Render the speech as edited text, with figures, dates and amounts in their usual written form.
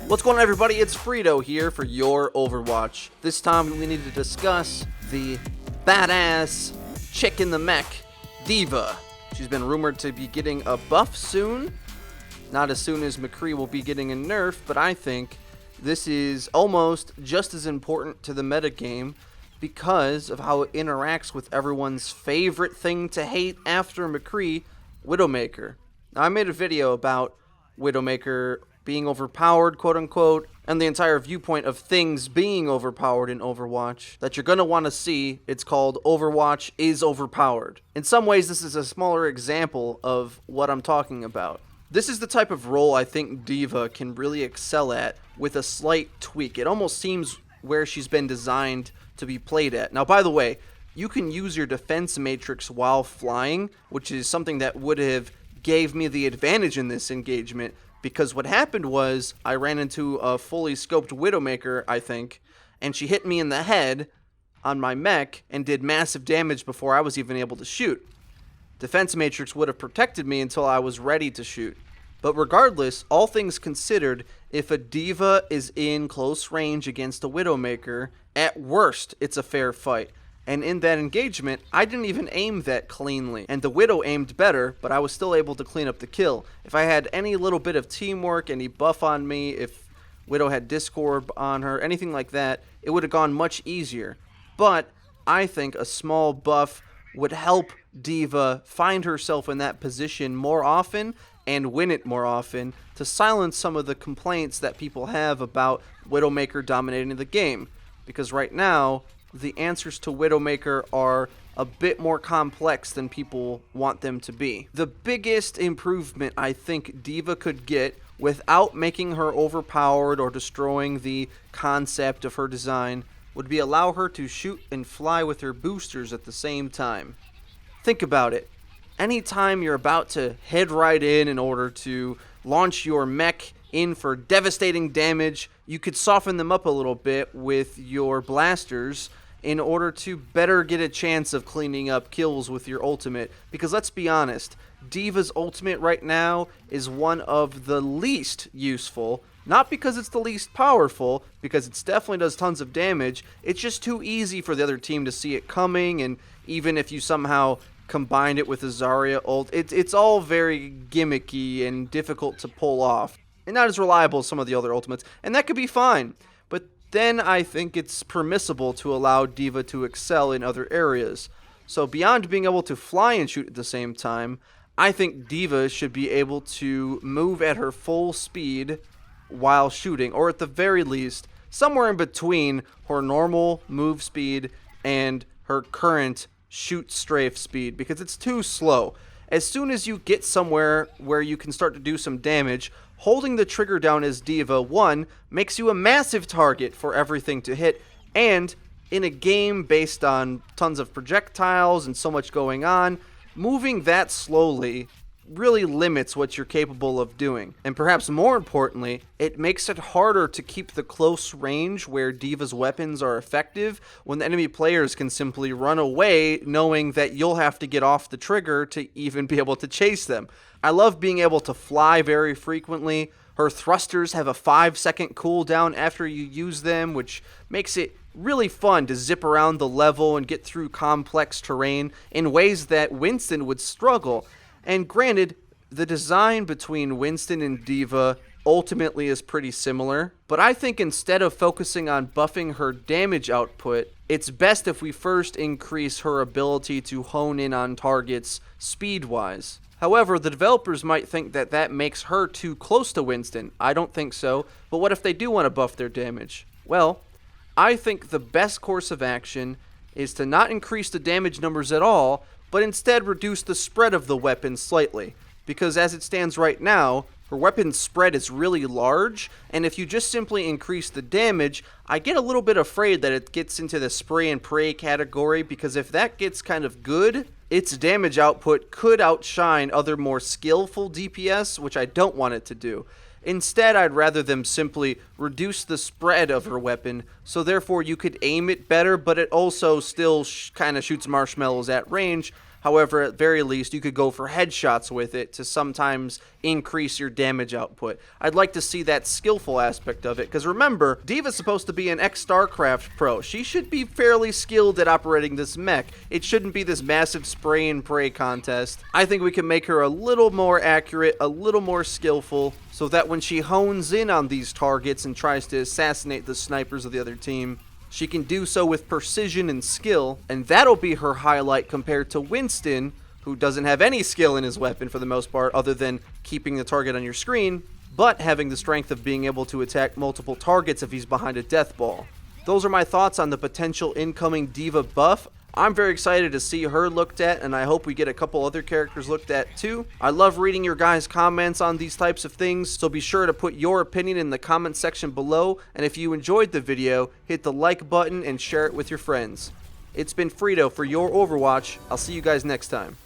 What's going on, everybody? It's Frito here for Your Overwatch. This time we need to discuss the badass chick in the mech, d.va. She's been rumored to be getting a buff soon. Not as soon as McCree will be getting a nerf, but I think this is almost just as important to the metagame because of how it interacts with everyone's favorite thing to hate after McCree, Widowmaker. Now, I made a video about Widowmaker being overpowered, quote-unquote, and the entire viewpoint of things being overpowered in Overwatch that you're going to want to see. It's called Overwatch is Overpowered. In some ways, this is a smaller example of what I'm talking about. This is the type of role I think d.va can really excel at with a slight tweak. It almost seems where she's been designed to be played at. Now, by the way, you can use your defense matrix while flying, which is something that would have gave me the advantage in this engagement, because what happened was I ran into a fully scoped Widowmaker, I think, and she hit me in the head on my mech and did massive damage before I was even able to shoot. Defense Matrix would have protected me until I was ready to shoot. But regardless, all things considered, if a d.va is in close range against a Widowmaker, at worst, it's a fair fight. And in that engagement, I didn't even aim that cleanly. And the Widow aimed better, but I was still able to clean up the kill. If I had any little bit of teamwork, any buff on me, if Widow had Discord on her, anything like that, it would have gone much easier. But I think a small buff would help d.va find herself in that position more often and win it more often to silence some of the complaints that people have about Widowmaker dominating the game. Because right now, the answers to Widowmaker are a bit more complex than people want them to be. The biggest improvement I think d.va could get without making her overpowered or destroying the concept of her design would be allow her to shoot and fly with her boosters at the same time. Think about it. Anytime you're about to head right in order to launch your mech in for devastating damage, you could soften them up a little bit with your blasters in order to better get a chance of cleaning up kills with your ultimate. Because let's be honest, d.va's ultimate right now is one of the least useful. Not because it's the least powerful, because it definitely does tons of damage. It's just too easy for the other team to see it coming, and even if you somehow combined it with a Zarya ult, it's all very gimmicky and difficult to pull off. And not as reliable as some of the other ultimates, and that could be fine. But then I think it's permissible to allow d.va to excel in other areas. So beyond being able to fly and shoot at the same time, I think d.va should be able to move at her full speed while shooting, or at the very least, somewhere in between her normal move speed and her current shoot strafe speed, because it's too slow. As soon as you get somewhere where you can start to do some damage, holding the trigger down as d.va, one, makes you a massive target for everything to hit, and in a game based on tons of projectiles and so much going on, moving that slowly really limits what you're capable of doing. And perhaps more importantly, it makes it harder to keep the close range where d.va's weapons are effective when the enemy players can simply run away knowing that you'll have to get off the trigger to even be able to chase them. I love being able to fly very frequently. Her thrusters have a 5-second cooldown after you use them, which makes it really fun to zip around the level and get through complex terrain in ways that Winston would struggle. And granted, the design between Winston and d.va ultimately is pretty similar, but I think instead of focusing on buffing her damage output, it's best if we first increase her ability to hone in on targets speed-wise. However, the developers might think that that makes her too close to Winston. I don't think so, but what if they do want to buff their damage? Well, I think the best course of action is to not increase the damage numbers at all, but instead reduce the spread of the weapon slightly. Because as it stands right now, her weapon spread is really large, and if you just simply increase the damage, I get a little bit afraid that it gets into the spray and pray category, because if that gets kind of good, its damage output could outshine other more skillful DPS, which I don't want it to do. Instead, I'd rather them simply reduce the spread of her weapon, so therefore you could aim it better, but it also still kind of shoots marshmallows at range. However, at very least, you could go for headshots with it to sometimes increase your damage output. I'd like to see that skillful aspect of it, because remember, D.va's supposed to be an ex-StarCraft pro. She should be fairly skilled at operating this mech. It shouldn't be this massive spray and pray contest. I think we can make her a little more accurate, a little more skillful, so that when she hones in on these targets and tries to assassinate the snipers of the other team, she can do so with precision and skill, and that'll be her highlight compared to Winston, who doesn't have any skill in his weapon for the most part other than keeping the target on your screen, but having the strength of being able to attack multiple targets if he's behind a death ball. Those are my thoughts on the potential incoming D.va buff. I'm very excited to see her looked at, and I hope we get a couple other characters looked at too. I love reading your guys' comments on these types of things, so be sure to put your opinion in the comment section below, and if you enjoyed the video, hit the like button and share it with your friends. It's been Frito for Your Overwatch. I'll see you guys next time.